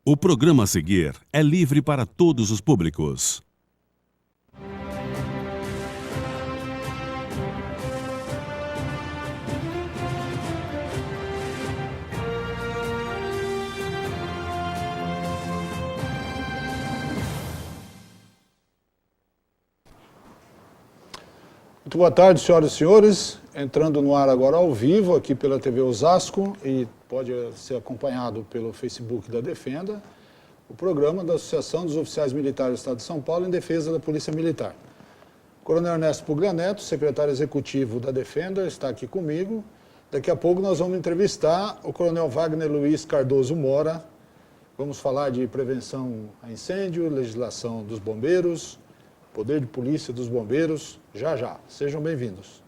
O programa a seguir é livre para todos os públicos. Muito boa tarde, senhoras e senhores. Entrando no ar agora ao vivo, aqui pela TV Osasco, e pode ser acompanhado pelo Facebook da Defenda, o programa da Associação dos Oficiais Militares do Estado de São Paulo em defesa da Polícia Militar. O Coronel Ernesto Puglia Neto, secretário executivo da Defenda, está aqui comigo. Daqui a pouco nós vamos entrevistar o Coronel Wagner Luiz Cardoso Mora. Vamos falar de prevenção a incêndio, legislação dos bombeiros, poder de polícia dos bombeiros, já. Sejam bem-vindos.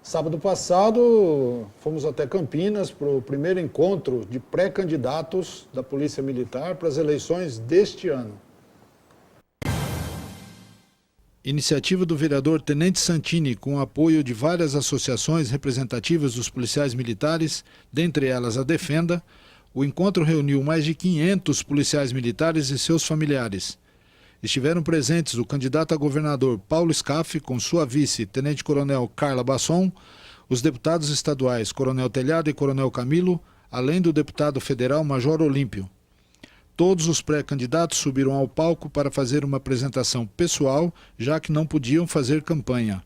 Sábado passado, fomos até Campinas para o primeiro encontro de pré-candidatos da Polícia Militar para as eleições deste ano. Iniciativa do vereador Tenente Santini, com o apoio de várias associações representativas dos policiais militares, dentre elas a Defenda, o encontro reuniu mais de 500 policiais militares e seus familiares. Estiveram presentes o candidato a governador Paulo Scaff, com sua vice, tenente-coronel Carla Basson, os deputados estaduais Coronel Telhado e Coronel Camilo, além do deputado federal Major Olímpio. Todos os pré-candidatos subiram ao palco para fazer uma apresentação pessoal, já que não podiam fazer campanha.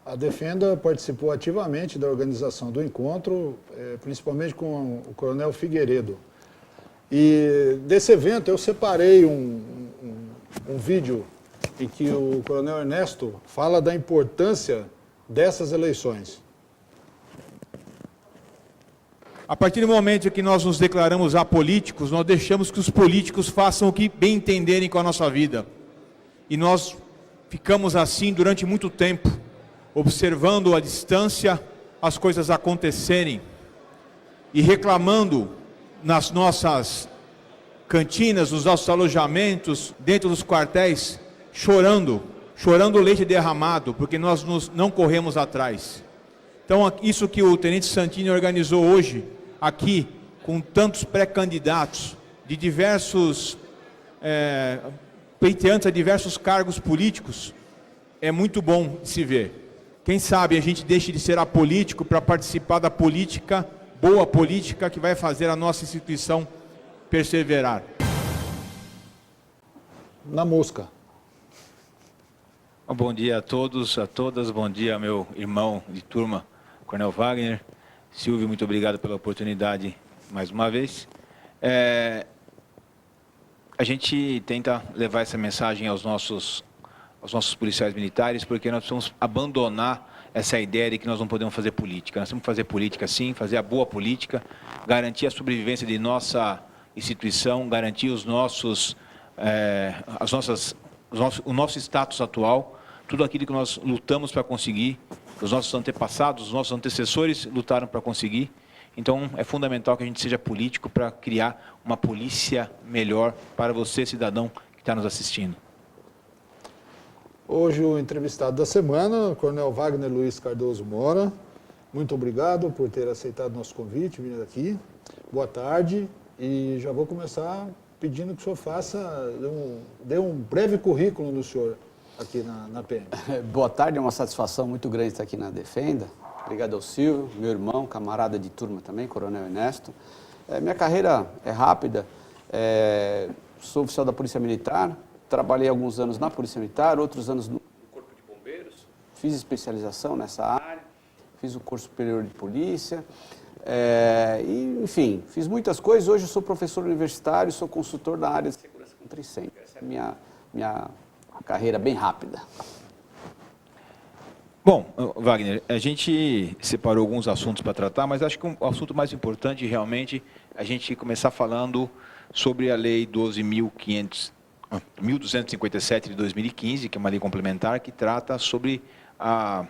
A Defenda participou ativamente da organização do encontro, principalmente com o Coronel Figueiredo. E desse evento eu separei um vídeo em que o Coronel Ernesto fala da importância dessas eleições. A partir do momento que nós nos declaramos apolíticos, nós deixamos que os políticos façam o que bem entenderem com a nossa vida. E nós ficamos assim durante muito tempo, observando à distância as coisas acontecerem e reclamando nas nossas cantinas, nos nossos alojamentos, dentro dos quartéis, chorando leite derramado, porque nós não corremos atrás. Então, isso que o Tenente Santini organizou hoje, aqui, com tantos pré-candidatos, de diversos pleiteantes a diversos cargos políticos, é muito bom de se ver. Quem sabe a gente deixe de ser apolítico para participar da política, boa política, que vai fazer a nossa instituição perseverar. Na mosca. Bom dia a todos, a todas. Bom dia, meu irmão de turma, Coronel Wagner. Silvio, muito obrigado pela oportunidade mais uma vez. A gente tenta levar essa mensagem aos nossos policiais militares, porque nós precisamos abandonar essa ideia de que nós não podemos fazer política. Nós temos que fazer política sim, fazer a boa política, garantir a sobrevivência de nossa instituição, garantir o nosso status atual, tudo aquilo que nós lutamos para conseguir, os nossos antepassados, os nossos antecessores lutaram para conseguir. Então, é fundamental que a gente seja político para criar uma polícia melhor para você, cidadão, que está nos assistindo. Hoje o entrevistado da semana, o Coronel Wagner Luiz Cardoso Mora. Muito obrigado por ter aceitado nosso convite, vindo aqui. Boa tarde, e já vou começar pedindo que o senhor dê um breve currículo do senhor aqui na PM. Boa tarde, é uma satisfação muito grande estar aqui na Defenda. Obrigado ao Silvio, meu irmão, camarada de turma também, Coronel Ernesto. Minha carreira é rápida, sou oficial da Polícia Militar, trabalhei alguns anos na Polícia Militar, outros anos no Corpo de Bombeiros, fiz especialização nessa área, fiz o curso superior de polícia, E, enfim, fiz muitas coisas. Hoje eu sou professor universitário, sou consultor da área de segurança contra incêndio. Essa é a minha carreira bem rápida. Bom, Wagner, a gente separou alguns assuntos para tratar, mas acho que o assunto mais importante realmente é a gente começar falando sobre a Lei 12.257 de 2015, que é uma lei complementar que trata sobre é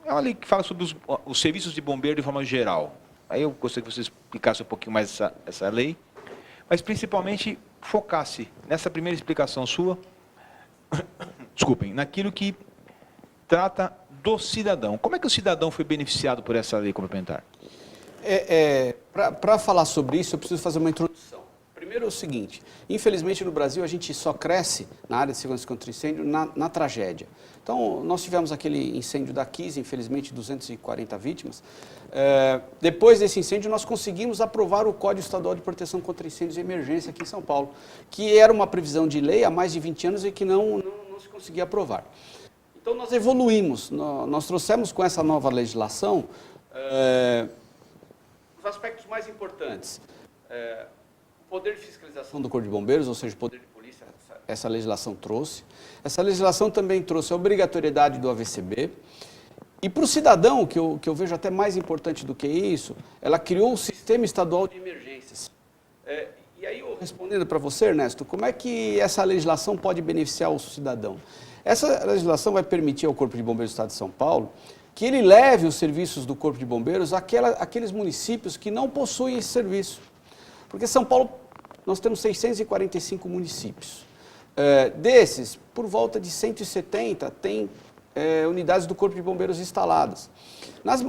uma lei que fala sobre os serviços de bombeiro de forma geral. Aí eu gostaria que você explicasse um pouquinho mais essa lei, mas principalmente focasse nessa primeira explicação sua, desculpem, naquilo que trata do cidadão. Como é que o cidadão foi beneficiado por essa lei complementar? Para falar sobre isso, eu preciso fazer uma introdução. Primeiro é o seguinte, infelizmente no Brasil a gente só cresce na área de segurança contra incêndio na tragédia. Então, nós tivemos aquele incêndio da Kiss, infelizmente 240 vítimas. Depois desse incêndio, nós conseguimos aprovar o Código Estadual de Proteção contra Incêndios e Emergência aqui em São Paulo, que era uma previsão de lei há mais de 20 anos e que não se conseguia aprovar. Então, nós evoluímos, nós trouxemos com essa nova legislação os aspectos mais importantes. O poder de fiscalização do Corpo de Bombeiros, ou seja, o poder de polícia, essa legislação trouxe. Essa legislação também trouxe a obrigatoriedade do AVCB. E para o cidadão, que eu vejo até mais importante do que isso, ela criou o Sistema Estadual de Emergências. E aí, respondendo para você, Ernesto, como é que essa legislação pode beneficiar o cidadão? Essa legislação vai permitir ao Corpo de Bombeiros do Estado de São Paulo que ele leve os serviços do Corpo de Bombeiros àqueles municípios que não possuem esse serviço. Porque São Paulo, nós temos 645 municípios. Desses, por volta de 170 tem unidades do Corpo de Bombeiros instaladas.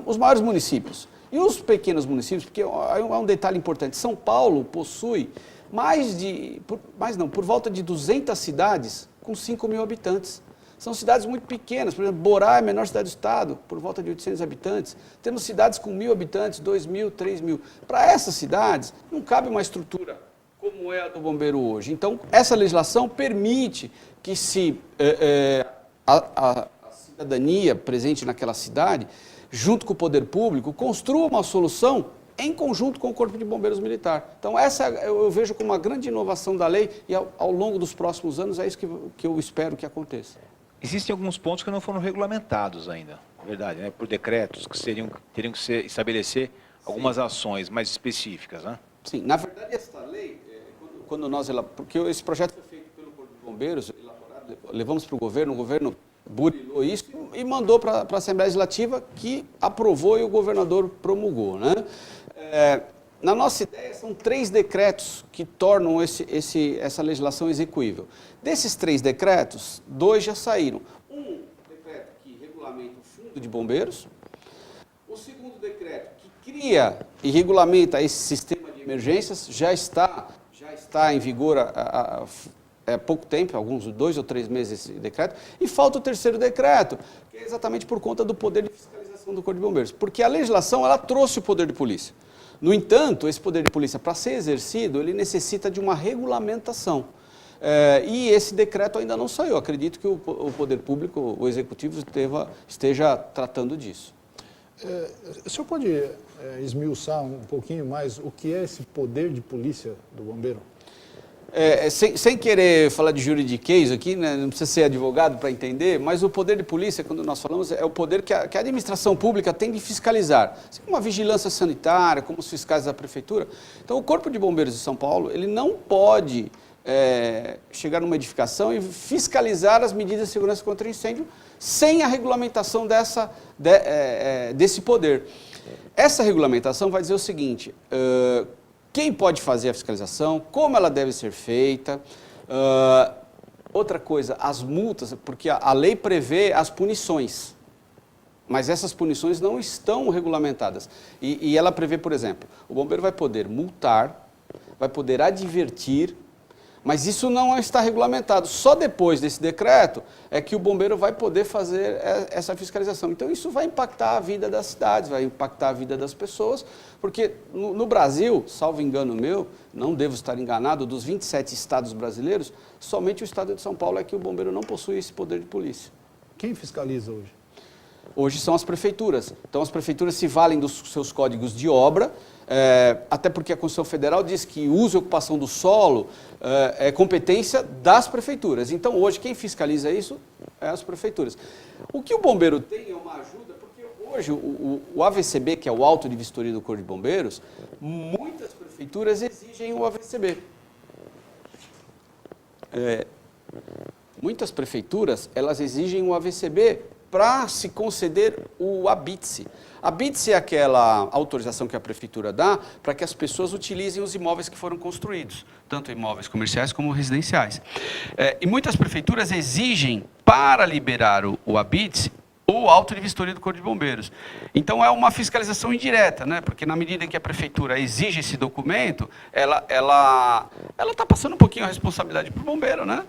Os maiores municípios e os pequenos municípios, porque é um detalhe importante, São Paulo possui por volta de 200 cidades com 5 mil habitantes. São cidades muito pequenas, por exemplo, Borá é a menor cidade do estado, por volta de 800 habitantes. Temos cidades com 1.000 habitantes, 2.000, 3.000. Para essas cidades, não cabe uma estrutura como é a do bombeiro hoje. Então, essa legislação permite que a cidadania presente naquela cidade, junto com o poder público, construa uma solução em conjunto com o Corpo de Bombeiros Militar. Então, essa eu vejo como uma grande inovação da lei e ao longo dos próximos anos é isso que eu espero que aconteça. Existem alguns pontos que não foram regulamentados ainda, verdade, né? Por decretos que teriam que estabelecer algumas ações mais específicas, né? Sim, na verdade essa lei, porque esse projeto foi feito pelo Corpo de Bombeiros, levamos para o governo burilou isso e mandou para a Assembleia Legislativa que aprovou e o governador promulgou, né? Na nossa ideia, são 3 decretos que tornam essa legislação execuível. Desses 3 decretos, 2 já saíram. Um decreto que regulamenta o Fundo de Bombeiros, o segundo decreto que cria e regulamenta esse sistema de emergências, já está em vigor há pouco tempo, alguns 2 ou 3 meses esse decreto, e falta o terceiro decreto, que é exatamente por conta do poder de fiscalização do Corpo de Bombeiros, porque a legislação ela trouxe o poder de polícia. No entanto, esse poder de polícia, para ser exercido, ele necessita de uma regulamentação. E esse decreto ainda não saiu. Acredito que o poder público, o executivo, esteja tratando disso. O senhor pode esmiuçar um pouquinho mais o que é esse poder de polícia do bombeiro? Sem querer falar de juridiquês aqui, né, não precisa ser advogado para entender, mas o poder de polícia, quando nós falamos, é o poder que a administração pública tem de fiscalizar, assim como a vigilância sanitária, como os fiscais da prefeitura. Então, o Corpo de Bombeiros de São Paulo, ele não pode chegar numa edificação e fiscalizar as medidas de segurança contra incêndio sem a regulamentação desse poder. Essa regulamentação vai dizer o seguinte: quem pode fazer a fiscalização, como ela deve ser feita. Outra coisa, as multas, porque a lei prevê as punições, mas essas punições não estão regulamentadas. E ela prevê, por exemplo, o bombeiro vai poder multar, vai poder advertir, mas isso não está regulamentado. Só depois desse decreto é que o bombeiro vai poder fazer essa fiscalização. Então, isso vai impactar a vida das cidades, vai impactar a vida das pessoas, porque no Brasil, salvo engano meu, não devo estar enganado, dos 27 estados brasileiros, somente o estado de São Paulo é que o bombeiro não possui esse poder de polícia. Quem fiscaliza hoje? Hoje são as prefeituras. Então, as prefeituras se valem dos seus códigos de obra até porque a Constituição Federal diz que uso e ocupação do solo é competência das prefeituras. Então, hoje, quem fiscaliza isso é as prefeituras. O que o bombeiro tem é uma ajuda, porque hoje o AVCB, que é o auto de vistoria do Corpo de Bombeiros, muitas prefeituras exigem o AVCB. Muitas prefeituras, elas exigem o AVCB para se conceder o ABITSE. A ABITSE é aquela autorização que a prefeitura dá para que as pessoas utilizem os imóveis que foram construídos, tanto imóveis comerciais como residenciais. E muitas prefeituras exigem, para liberar o ABITSE, o auto de vistoria do Corpo de Bombeiros. Então, é uma fiscalização indireta, né? Porque na medida em que a prefeitura exige esse documento, ela está passando um pouquinho a responsabilidade para o bombeiro, né?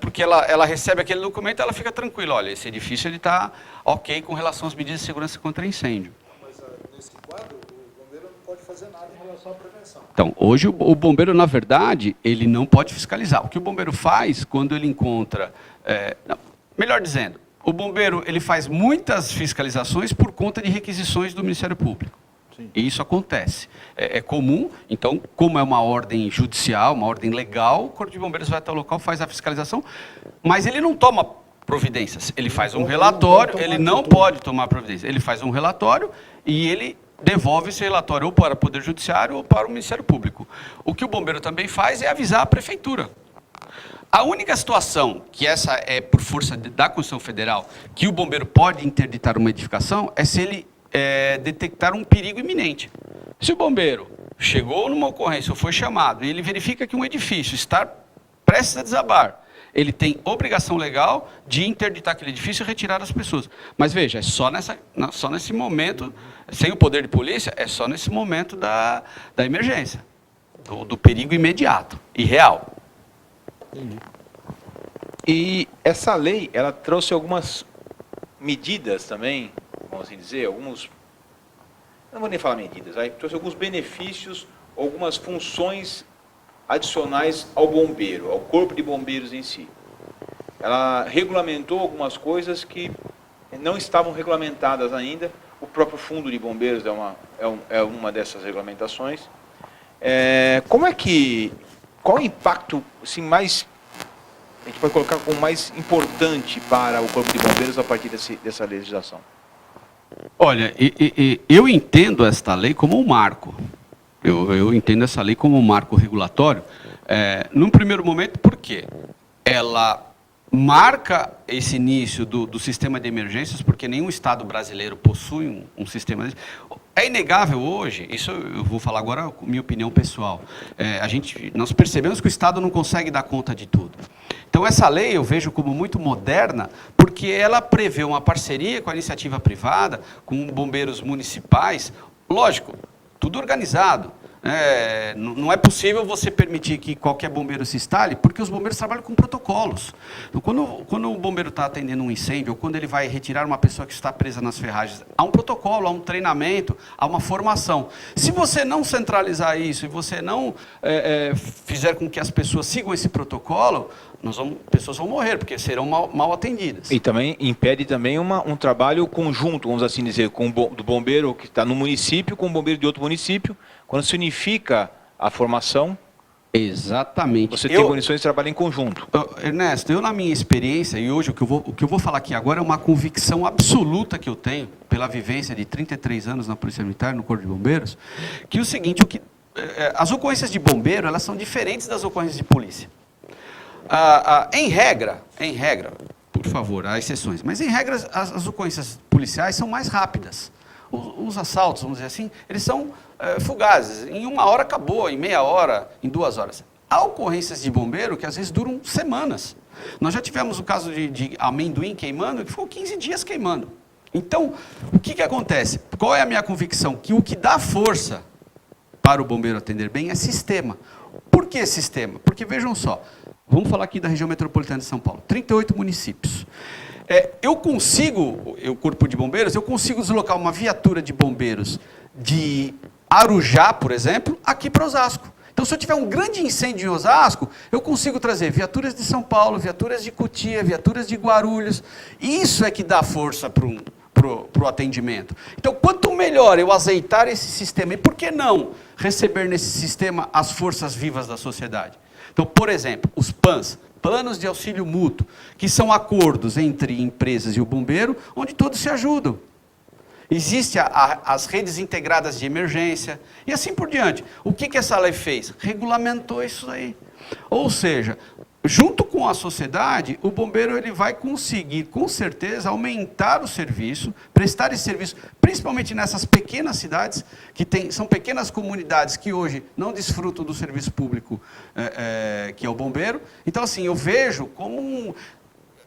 Porque ela recebe aquele documento e ela fica tranquila. Olha, esse edifício está ok com relação às medidas de segurança contra incêndio. Mas nesse quadro, o bombeiro não pode fazer nada em relação à prevenção. Então, hoje o bombeiro, na verdade, ele não pode fiscalizar. O que o bombeiro faz quando ele encontra... melhor dizendo, o bombeiro ele faz muitas fiscalizações por conta de requisições do Ministério Público. Sim. E isso acontece. É comum, então, como é uma ordem judicial, uma ordem legal, o Corpo de Bombeiros vai até o local, faz a fiscalização, mas ele não toma providências. Ele faz um relatório, ele não pode tomar providência. Ele faz um relatório e ele devolve esse relatório ou para o Poder Judiciário ou para o Ministério Público. O que o bombeiro também faz é avisar a prefeitura. A única situação, que essa é por força da Constituição Federal, que o bombeiro pode interditar uma edificação, é se ele detectar um perigo iminente. Se o bombeiro chegou numa ocorrência ou foi chamado e ele verifica que um edifício está prestes a desabar, ele tem obrigação legal de interditar aquele edifício e retirar as pessoas. Mas veja, é só nesse momento, sem o poder de polícia, é só nesse momento da emergência, do perigo imediato e real. Entendi. E essa lei, ela trouxe algumas medidas também, vamos assim dizer, não vou nem falar medidas, trouxe alguns benefícios, algumas funções adicionais ao bombeiro, ao corpo de bombeiros em si. Ela regulamentou algumas coisas que não estavam regulamentadas ainda. O próprio fundo de bombeiros é uma dessas regulamentações. Qual o impacto assim, mais, a gente pode colocar como mais importante para o Corpo de Bombeiros a partir dessa legislação? Olha, eu entendo esta lei como um marco. Eu entendo essa lei como um marco regulatório. Num primeiro momento, por quê? Ela marca esse início do sistema de emergências, porque nenhum Estado brasileiro possui um sistema desse. É inegável hoje, isso eu vou falar agora com minha opinião pessoal, nós percebemos que o Estado não consegue dar conta de tudo. Então essa lei eu vejo como muito moderna, porque ela prevê uma parceria com a iniciativa privada, com bombeiros municipais, lógico, tudo organizado. Não é possível você permitir que qualquer bombeiro se instale, porque os bombeiros trabalham com protocolos. Então, quando o bombeiro está atendendo um incêndio, ou quando ele vai retirar uma pessoa que está presa nas ferragens, há um protocolo, há um treinamento, há uma formação. Se você não centralizar isso e você não fizer com que as pessoas sigam esse protocolo, pessoas vão morrer, porque serão mal atendidas. E também impede também um trabalho conjunto, vamos assim dizer, do bombeiro que está no município com o bombeiro de outro município. Quando se unifica a formação, exatamente. Você tem condições de trabalhar em conjunto. Ernesto, na minha experiência, e hoje o que eu vou falar aqui agora é uma convicção absoluta que eu tenho, pela vivência de 33 anos na Polícia Militar, no Corpo de Bombeiros, que é o seguinte, as ocorrências de bombeiro, elas são diferentes das ocorrências de polícia. Em regra, por favor, há exceções, mas em regra as ocorrências policiais são mais rápidas. Os assaltos, vamos dizer assim, eles são fugazes. Em 1 hora acabou, em meia hora, em 2 horas. Há ocorrências de bombeiro que às vezes duram semanas. Nós já tivemos o caso de amendoim queimando, que ficou 15 dias queimando. Então, o que acontece? Qual é a minha convicção? Que o que dá força para o bombeiro atender bem é sistema. Por que sistema? Porque, vejam só, vamos falar aqui da região metropolitana de São Paulo, 38 municípios. O Corpo de Bombeiros, eu consigo deslocar uma viatura de bombeiros de Arujá, por exemplo, aqui para Osasco. Então, se eu tiver um grande incêndio em Osasco, eu consigo trazer viaturas de São Paulo, viaturas de Cotia, viaturas de Guarulhos. Isso é que dá força para pro atendimento. Então, quanto melhor eu azeitar esse sistema, e por que não receber nesse sistema as forças vivas da sociedade? Então, por exemplo, os PANs, Planos de Auxílio Mútuo, que são acordos entre empresas e o bombeiro, onde todos se ajudam. Existem as redes integradas de emergência, e assim por diante. O que essa lei fez? Regulamentou isso aí. Ou seja, junto com a sociedade, o bombeiro ele vai conseguir, com certeza, aumentar o serviço, prestar esse serviço, principalmente nessas pequenas cidades, são pequenas comunidades que hoje não desfrutam do serviço público que é o bombeiro. Então, assim, eu vejo como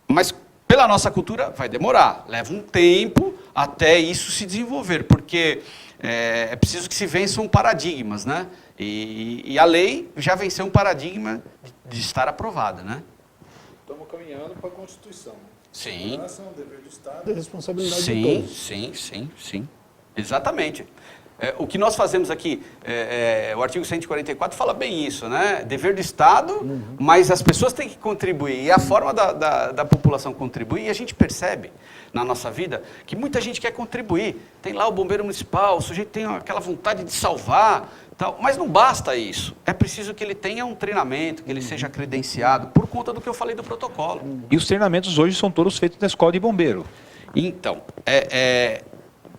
Mas, pela nossa cultura, vai demorar, leva um tempo até isso se desenvolver, porque é preciso que se vençam paradigmas, né? E a lei já venceu um paradigma de estar aprovada, né? Estamos caminhando para a Constituição. Sim. A segurança é um dever do Estado e responsabilidade de todos. Sim. Exatamente. O que nós fazemos aqui, o artigo 144 fala bem isso, né? Dever do Estado, mas as pessoas têm que contribuir. E a forma da população contribuir, e a gente percebe na nossa vida que muita gente quer contribuir. Tem lá o bombeiro municipal, o sujeito tem aquela vontade de salvar, tal, mas não basta isso. É preciso que ele tenha um treinamento, que ele seja credenciado, por conta do que eu falei do protocolo. E os treinamentos hoje são todos feitos na escola de bombeiro. Então,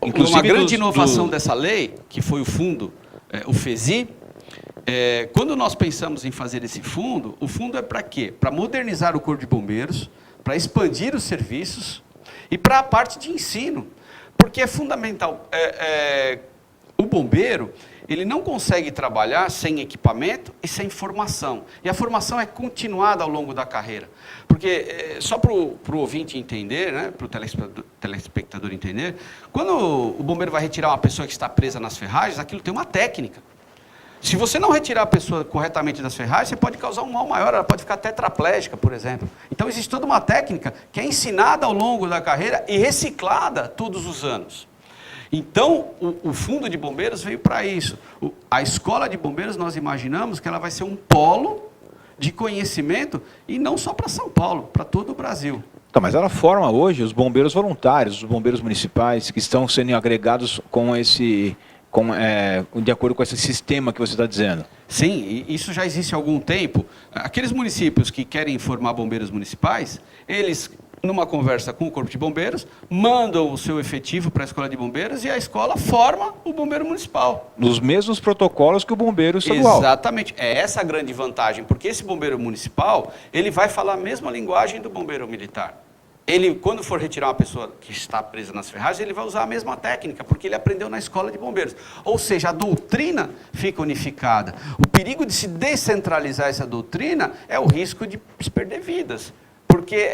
Inclusive uma grande inovação dessa lei, que foi o fundo, o FESI, quando nós pensamos em fazer esse fundo, o fundo é para quê? Para modernizar o Corpo de Bombeiros, para expandir os serviços e para a parte de ensino. Porque é fundamental. O bombeiro, ele não consegue trabalhar sem equipamento e sem formação. E a formação é continuada ao longo da carreira. Porque, só para o ouvinte entender, né, para o telespectador entender, quando o bombeiro vai retirar uma pessoa que está presa nas ferragens, aquilo tem uma técnica. Se você não retirar a pessoa corretamente das ferragens, você pode causar um mal maior, ela pode ficar tetraplégica, por exemplo. Então, existe toda uma técnica que é ensinada ao longo da carreira e reciclada todos os anos. Então, o Fundo de Bombeiros veio para isso. A Escola de Bombeiros, nós imaginamos que ela vai ser um polo de conhecimento, e não só para São Paulo, para todo o Brasil. Então, mas ela forma hoje os bombeiros voluntários, os bombeiros municipais, que estão sendo agregados de acordo com esse sistema que você está dizendo. Sim, isso já existe há algum tempo. Aqueles municípios que querem formar bombeiros municipais, eles, numa conversa com o Corpo de Bombeiros, mandam o seu efetivo para a Escola de Bombeiros e a escola forma o bombeiro municipal. Nos mesmos protocolos que o bombeiro estadual. Exatamente. É essa a grande vantagem, porque esse bombeiro municipal, ele vai falar a mesma linguagem do bombeiro militar. Ele, quando for retirar uma pessoa que está presa nas ferragens, ele vai usar a mesma técnica, porque ele aprendeu na escola de bombeiros. Ou seja, a doutrina fica unificada. O perigo de se descentralizar essa doutrina é o risco de se perder vidas, porque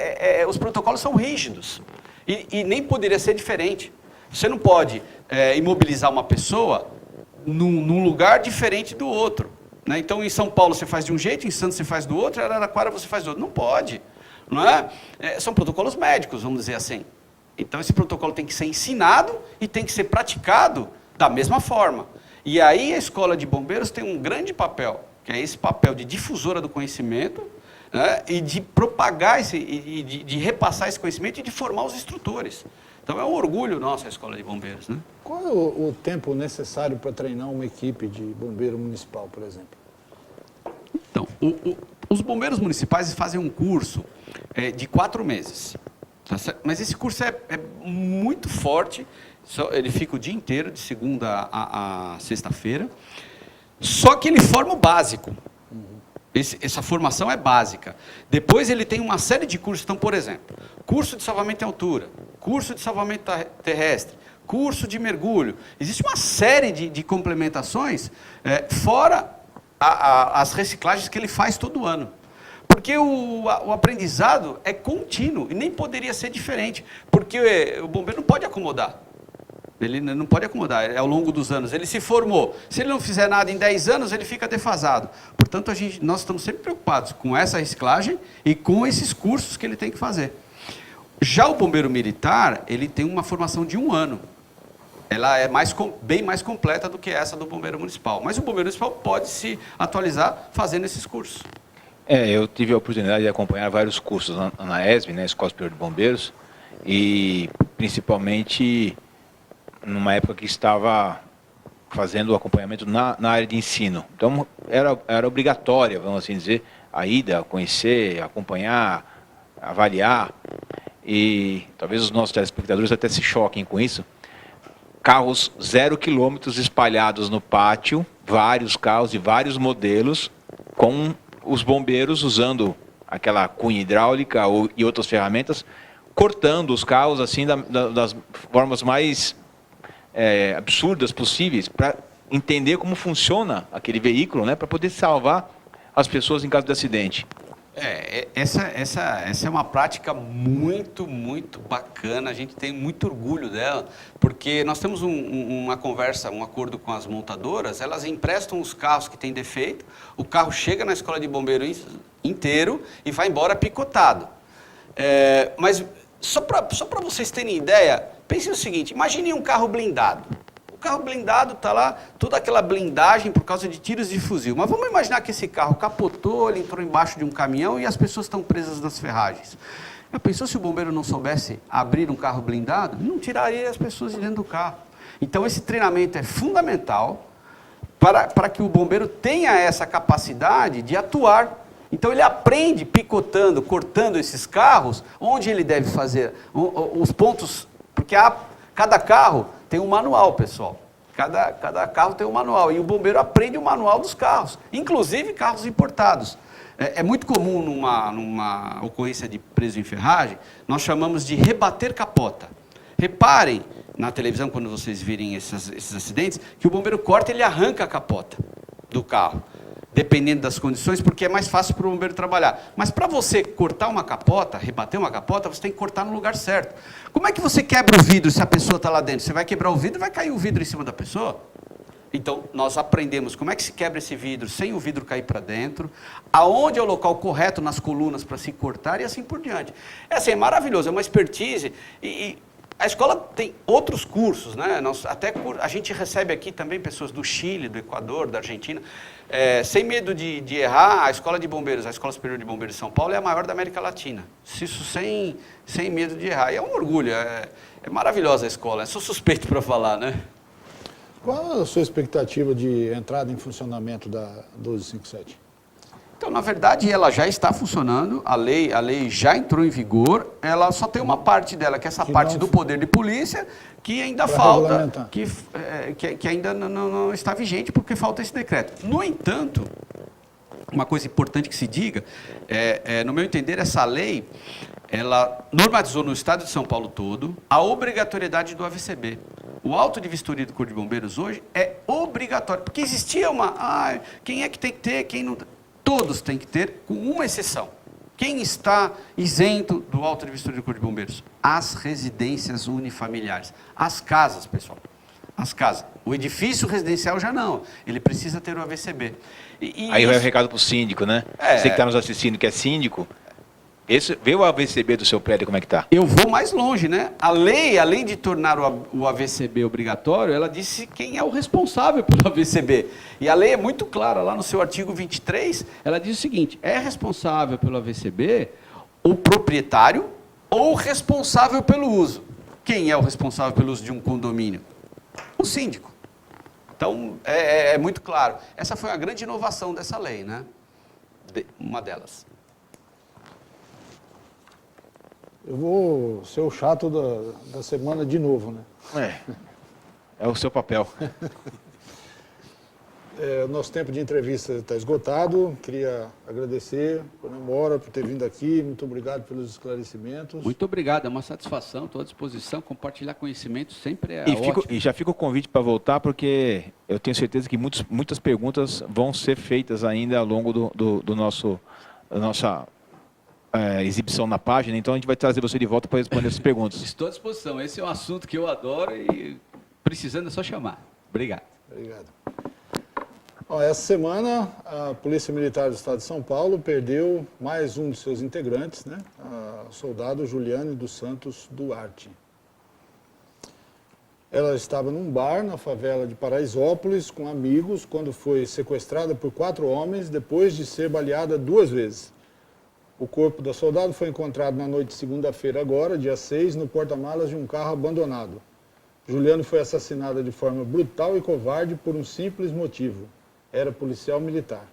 os protocolos são rígidos e nem poderia ser diferente. Você não pode imobilizar uma pessoa num lugar diferente do outro, né? Então, em São Paulo você faz de um jeito, em Santos você faz do outro, em Araraquara você faz do outro. Não pode. Não é? São protocolos médicos, vamos dizer assim. Então, esse protocolo tem que ser ensinado e tem que ser praticado da mesma forma. E aí a Escola de Bombeiros tem um grande papel, que é esse papel de difusora do conhecimento, né, e de propagar, de repassar esse conhecimento e de formar os instrutores. Então, é um orgulho nosso a Escola de Bombeiros, né? Qual é o tempo necessário para treinar uma equipe de bombeiro municipal, por exemplo? Então, os bombeiros municipais fazem um curso de 4 meses. Tá certo? Mas esse curso é muito forte, ele fica o dia inteiro, de segunda a sexta-feira, só que ele forma o básico. Essa formação é básica. Depois ele tem uma série de cursos. Então, por exemplo, curso de salvamento em altura, curso de salvamento terrestre, curso de mergulho. Existe uma série de complementações, fora as reciclagens que ele faz todo ano. Porque o aprendizado é contínuo e nem poderia ser diferente, porque o bombeiro não pode acomodar. Ele não pode acomodar ao longo dos anos. Ele se formou. Se ele não fizer nada em 10 anos, ele fica defasado. Portanto, nós estamos sempre preocupados com essa reciclagem e com esses cursos que ele tem que fazer. Já o bombeiro militar, ele tem uma formação de 1 ano. Ela é bem mais completa do que essa do bombeiro municipal. Mas o bombeiro municipal pode se atualizar fazendo esses cursos. Eu tive a oportunidade de acompanhar vários cursos na ESB, né, Escola Superior de Bombeiros, e principalmente numa época que estava fazendo o acompanhamento na área de ensino. Então, era obrigatória, vamos assim dizer, a ida, conhecer, acompanhar, avaliar. E talvez os nossos telespectadores até se choquem com isso. Carros 0 quilômetros espalhados no pátio, vários carros de vários modelos, com os bombeiros usando aquela cunha hidráulica e outras ferramentas, cortando os carros assim das formas mais absurdas possíveis, para entender como funciona aquele veículo, né, para poder salvar as pessoas em caso de acidente. Essa é uma prática muito, muito bacana, a gente tem muito orgulho dela, porque nós temos uma conversa, um acordo com as montadoras, elas emprestam os carros que têm defeito, o carro chega na escola de bombeiro inteiro e vai embora picotado. Mas só para vocês terem ideia, pensem o seguinte, imagine um carro blindado. O carro blindado está lá, toda aquela blindagem por causa de tiros de fuzil. Mas vamos imaginar que esse carro capotou, ele entrou embaixo de um caminhão e as pessoas estão presas nas ferragens. Já pensou se o bombeiro não soubesse abrir um carro blindado? Não tiraria as pessoas de dentro do carro. Então esse treinamento é fundamental para que o bombeiro tenha essa capacidade de atuar. Então ele aprende picotando, cortando esses carros, onde ele deve fazer os pontos, porque cada carro tem um manual, pessoal. Cada carro tem um manual. E o bombeiro aprende o manual dos carros, inclusive carros importados. É muito comum numa ocorrência de preso em ferragem, nós chamamos de rebater capota. Reparem na televisão, quando vocês virem esses acidentes, que o bombeiro corta e ele arranca a capota do carro, dependendo das condições, porque é mais fácil para o bombeiro trabalhar. Mas para você cortar uma capota, rebater uma capota, você tem que cortar no lugar certo. Como é que você quebra o vidro se a pessoa está lá dentro? Você vai quebrar o vidro e vai cair o vidro em cima da pessoa? Então, nós aprendemos como é que se quebra esse vidro sem o vidro cair para dentro, aonde é o local correto nas colunas para se cortar e assim por diante. É maravilhoso, é uma expertise e a escola tem outros cursos, né? A gente recebe aqui também pessoas do Chile, do Equador, da Argentina. Sem medo de errar, a Escola de Bombeiros, a Escola Superior de Bombeiros de São Paulo é a maior da América Latina. Isso sem medo de errar. E é um orgulho, é maravilhosa a escola, sou suspeito para falar, né? Qual a sua expectativa de entrada em funcionamento da 1257? Então, na verdade, ela já está funcionando, a lei já entrou em vigor, ela só tem uma parte dela, que é essa parte do poder de polícia, que ainda falta, que ainda não está vigente, porque falta esse decreto. No entanto, uma coisa importante que se diga, no meu entender, essa lei, ela normatizou no estado de São Paulo todo a obrigatoriedade do AVCB. O auto de vistoria do Corpo de Bombeiros hoje é obrigatório, porque existia quem é que tem que ter, quem não... Todos têm que ter, com uma exceção. Quem está isento do auto de vistoria do Corpo de Bombeiros? As residências unifamiliares. As casas, pessoal. As casas. O edifício residencial já não. Ele precisa ter o AVCB. Aí vai o recado para o síndico, né? Você que está nos assistindo, que é síndico, vê o AVCB do seu prédio como é que está. Eu vou mais longe, né? A lei, além de tornar o AVCB obrigatório, ela disse quem é o responsável pelo AVCB. E a lei é muito clara, lá no seu artigo 23, ela diz o seguinte, é responsável pelo AVCB o proprietário ou responsável pelo uso. Quem é o responsável pelo uso de um condomínio? O síndico. Então, é muito claro. Essa foi a grande inovação dessa lei, né? Uma delas. Eu vou ser o chato da semana de novo, né? É o seu papel. Nosso tempo de entrevista está esgotado. Queria agradecer, Coronel Mora, por ter vindo aqui. Muito obrigado pelos esclarecimentos. Muito obrigado, é uma satisfação, estou à disposição. Compartilhar conhecimento sempre é ótimo. E já fica o convite para voltar, porque eu tenho certeza que muitas perguntas vão ser feitas ainda ao longo da nossa exibição na página, então a gente vai trazer você de volta para responder essas perguntas. Estou à disposição, esse é um assunto que eu adoro e precisando é só chamar. Obrigado. Obrigado. Essa semana, a Polícia Militar do Estado de São Paulo perdeu mais um de seus integrantes, né? O soldado Juliane dos Santos Duarte. Ela estava num bar na favela de Paraisópolis com amigos quando foi sequestrada por 4 homens depois de ser baleada 2 vezes. O corpo da soldado foi encontrado na noite de segunda-feira agora, dia 6, no porta-malas de um carro abandonado. Juliane foi assassinada de forma brutal e covarde por um simples motivo. Era policial militar.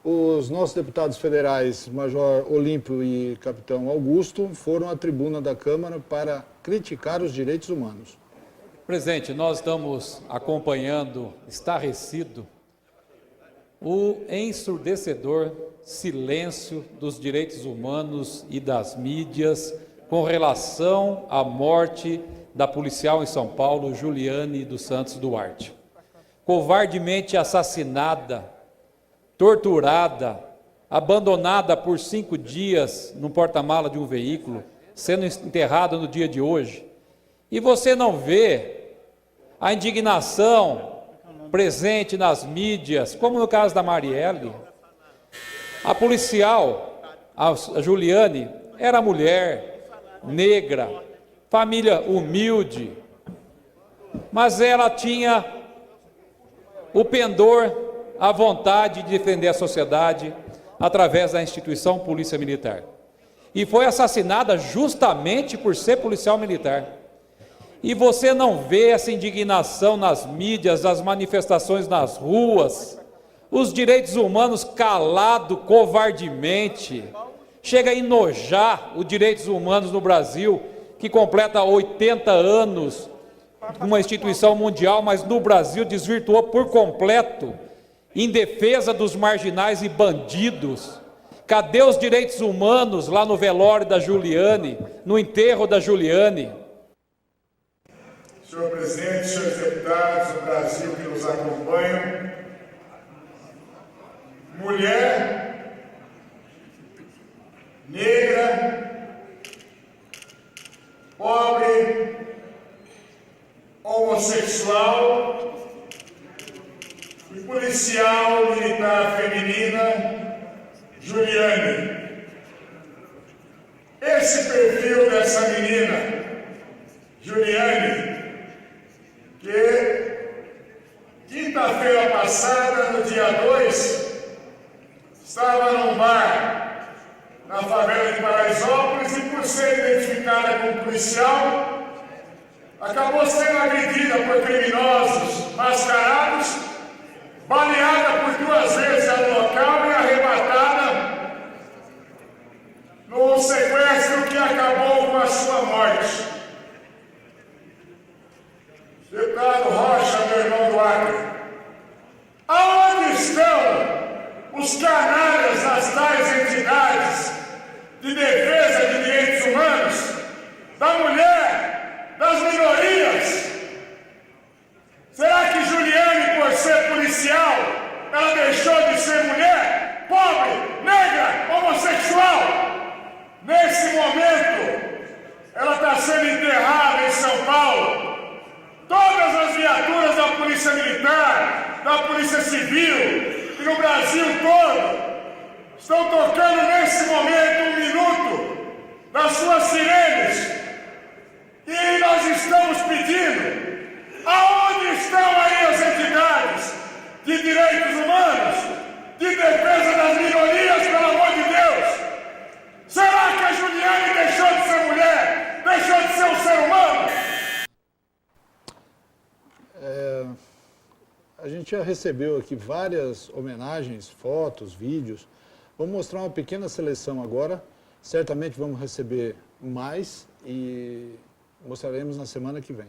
Os nossos deputados federais, Major Olímpio e Capitão Augusto, foram à tribuna da Câmara para criticar os direitos humanos. Presidente, nós estamos acompanhando, estarrecido, o ensurdecedor silêncio dos direitos humanos e das mídias com relação à morte da policial em São Paulo, Juliane dos Santos Duarte. Covardemente assassinada, torturada, abandonada por 5 dias no porta-mala de um veículo, sendo enterrada no dia de hoje. E você não vê a indignação presente nas mídias, como no caso da Marielle. A policial, a Juliane, era mulher, negra, família humilde, mas ela tinha o pendor, a vontade de defender a sociedade através da instituição Polícia Militar. E foi assassinada justamente por ser policial militar. E você não vê essa indignação nas mídias, as manifestações nas ruas, os direitos humanos calado covardemente. Chega a enojar os direitos humanos no Brasil, que completa 80 anos, uma instituição mundial, mas no Brasil desvirtuou por completo, em defesa dos marginais e bandidos. Cadê os direitos humanos lá no velório da Juliane, no enterro da Juliane? Senhor presidente, senhores deputados do Brasil que nos acompanham, mulher, negra, pobre, homossexual e policial militar feminina, Juliane. Esse perfil dessa menina, Juliane, que quinta-feira passada, no dia 2, estava num bar na favela de Paraisópolis e, por ser identificada como policial, acabou sendo agredida por criminosos mascarados, baleada por 2 vezes no local e arrebatada no sequestro que acabou com a sua morte. Deputado Rocha, meu irmão do Acre, aonde estão os canalhas das tais entidades de defesa de direitos humanos, da mulher, das minorias? Será que Juliane, por ser policial, ela deixou de ser mulher, pobre, negra, homossexual? Nesse momento, ela está sendo enterrada em São Paulo. Todas as viaturas da Polícia Militar, da Polícia Civil e no Brasil todo estão tocando nesse momento 1 minuto das suas sirenes. E nós estamos pedindo, aonde estão aí as entidades de direitos humanos, de defesa das minorias, pelo amor de Deus? Será que a Juliane deixou de ser mulher? Deixou de ser um ser humano? A gente já recebeu aqui várias homenagens, fotos, vídeos. Vamos mostrar uma pequena seleção agora. Certamente vamos receber mais e mostraremos na semana que vem.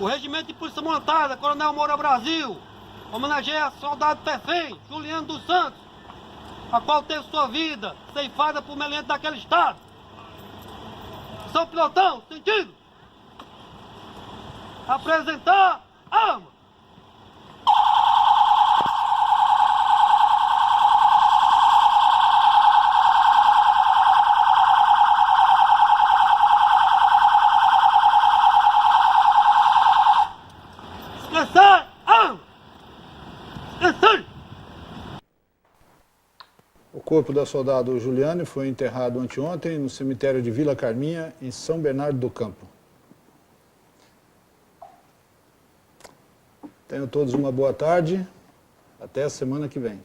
O Regimento de Polícia Montada, Coronel Moura Brasil, homenageia soldado Perfém, Juliano dos Santos, a qual teve sua vida ceifada por meliante daquele estado. São Pilotão, sentido. Apresentar arma. Esquecer arma. Esquecer. O corpo da soldado Juliane foi enterrado anteontem no cemitério de Vila Carminha, em São Bernardo do Campo. Tenham todos uma boa tarde. Até a semana que vem.